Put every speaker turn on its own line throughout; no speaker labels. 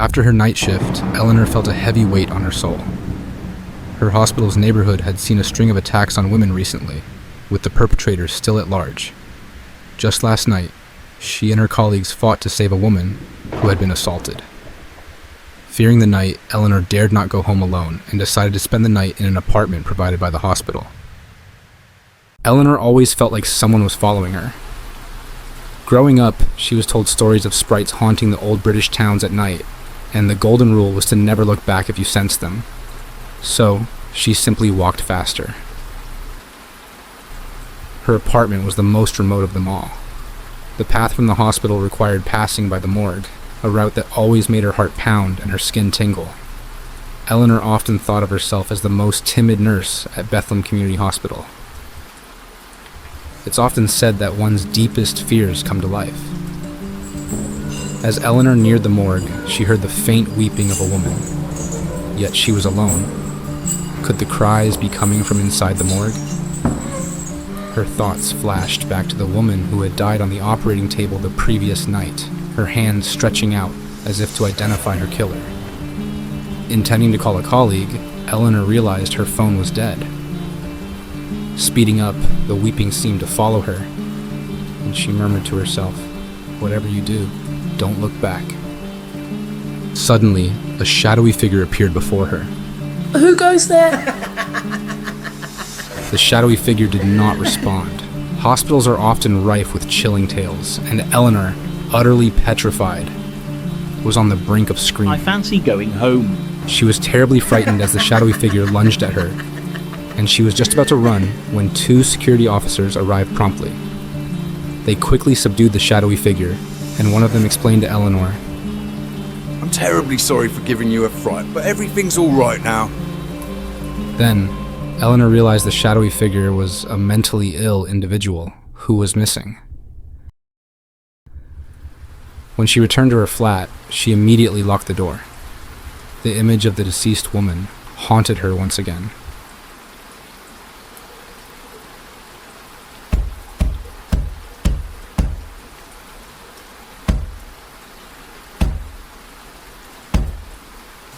After her night shift, Eleanor felt a heavy weight on her soul. Her hospital's neighborhood had seen a string of attacks on women recently, with the perpetrators still at large. Just last night, she and her colleagues fought to save a woman who had been assaulted. Fearing the night, Eleanor dared not go home alone and decided to spend the night in an apartment provided by the hospital. Eleanor always felt like someone was following her. Growing up, she was told stories of sprites haunting the old British towns at night, and the golden rule was to never look back if you sensed them. So, she simply walked faster. Her apartment was the most remote of them all. The path from the hospital required passing by the morgue, a route that always made her heart pound and her skin tingle. Eleanor often thought of herself as the most timid nurse at Bethlehem Community Hospital. It's often said that one's deepest fears come to life. As Eleanor neared the morgue, she heard the faint weeping of a woman. Yet she was alone. Could the cries be coming from inside the morgue? Her thoughts flashed back to the woman who had died on the operating table the previous night, her hand stretching out as if to identify her killer. Intending to call a colleague, Eleanor realized her phone was dead. Speeding up, the weeping seemed to follow her, and she murmured to herself, "Whatever you do, don't look back." Suddenly, a shadowy figure appeared before her.
Who goes there?
The shadowy figure did not respond. Hospitals are often rife with chilling tales, and Eleanor, utterly petrified, was on the brink of screaming.
I fancy going home.
She was terribly frightened as the shadowy figure lunged at her, and she was just about to run when two security officers arrived promptly. They quickly subdued the shadowy figure, and one of them explained to Eleanor,
"I'm terribly sorry for giving you a fright, but everything's all right now."
Then, Eleanor realized the shadowy figure was a mentally ill individual who was missing. When she returned to her flat, she immediately locked the door. The image of the deceased woman haunted her once again.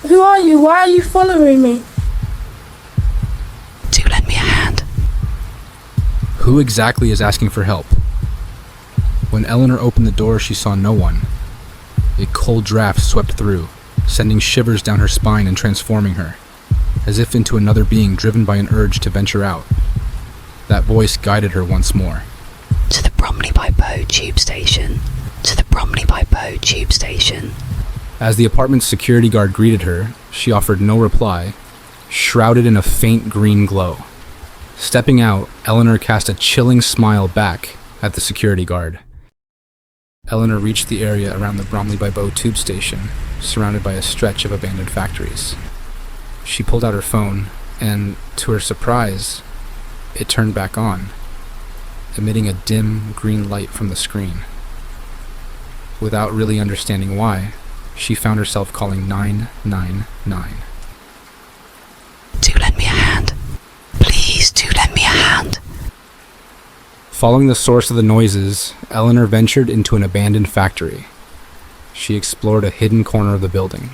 Who are you? Why are you following me?
Do lend me a hand.
Who exactly is asking for help? When Eleanor opened the door, she saw no one. A cold draft swept through, sending shivers down her spine and transforming her, as if into another being driven by an urge to venture out. That voice guided her once more.
To the Bromley by Bow tube station. To the Bromley by Bow tube station.
As the apartment's security guard greeted her, she offered no reply, shrouded in a faint green glow. Stepping out, Eleanor cast a chilling smile back at the security guard. Eleanor reached the area around the Bromley by Bow tube station, surrounded by a stretch of abandoned factories. She pulled out her phone, and, to her surprise, it turned back on, emitting a dim green light from the screen. Without really understanding why, she found herself calling 999.
Do lend me a hand. Please do lend me a hand.
Following the source of the noises, Eleanor ventured into an abandoned factory. She explored a hidden corner of the building.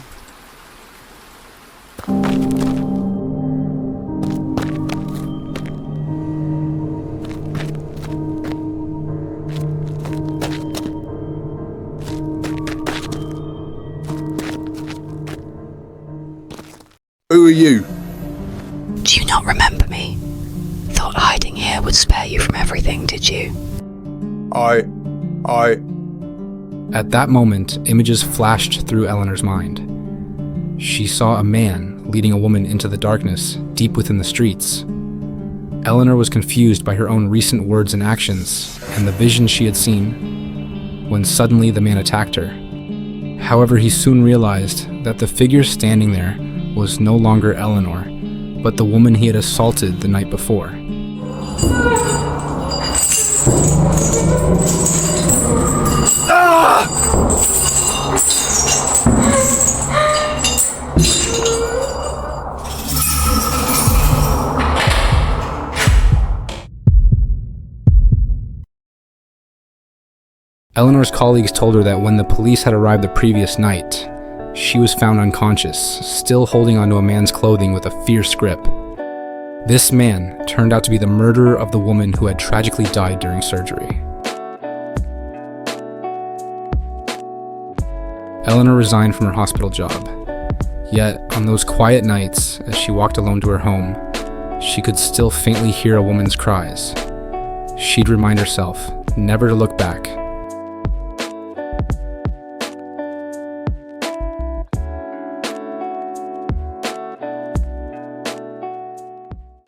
"Who are you?"
Do you not remember me? Thought hiding here would spare you from everything, did you?
I...
At that moment, images flashed through Eleanor's mind. She saw a man leading a woman into the darkness, deep within the streets. Eleanor was confused by her own recent words and actions, and the vision she had seen, when suddenly the man attacked her. However, he soon realized that the figure standing there was no longer Eleanor, but the woman he had assaulted the night before. Eleanor's colleagues told her that when the police had arrived the previous night, she was found unconscious, still holding onto a man's clothing with a fierce grip. This man turned out to be the murderer of the woman who had tragically died during surgery. Eleanor resigned from her hospital job. Yet, on those quiet nights, as she walked alone to her home, she could still faintly hear a woman's cries. She'd remind herself never to look back,